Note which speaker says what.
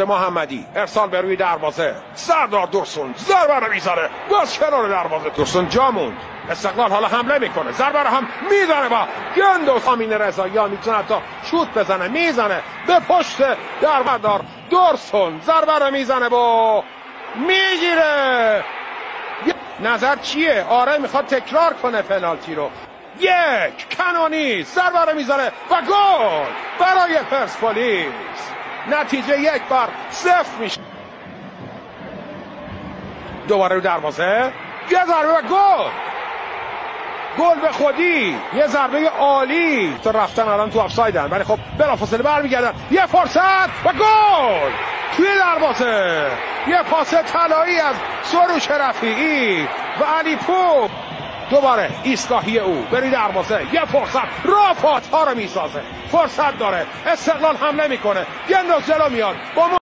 Speaker 1: محمدی ارسال به روی دروازه، سردار درسون ضربه رو میزنه باز کنار دروازه، درسون جا موند. استقلال حالا حمله میکنه، ضربه رو هم میزنه با گندوز. امین رضایی میتونه تا شوت بزنه، میزنه به پشت دروازه. درسون ضربه رو میزنه با میگیره. نظر چیه؟ آره میخواد تکرار کنه پنالتی رو. یک کنانی ضربه رو میزنه و گل برای پرسپولیس. نتیجه 1-0 میشه. دوباره رو دروازه، یه ضربه و گل به خودی، یه ضربه عالی. تو رفتن الان تو آفسایدن ولی خب بلافاصله برمیگردن، یه فرصت و گل توی دروازه. یه پاس طلایی از سروش رفیعی و علی پور. دوباره ایستگاهی او بری دروازه، یه فرصت رافات ها رو میسازه، فرصت داره. استقلال حمله میکنه، گندوز جلو میاد با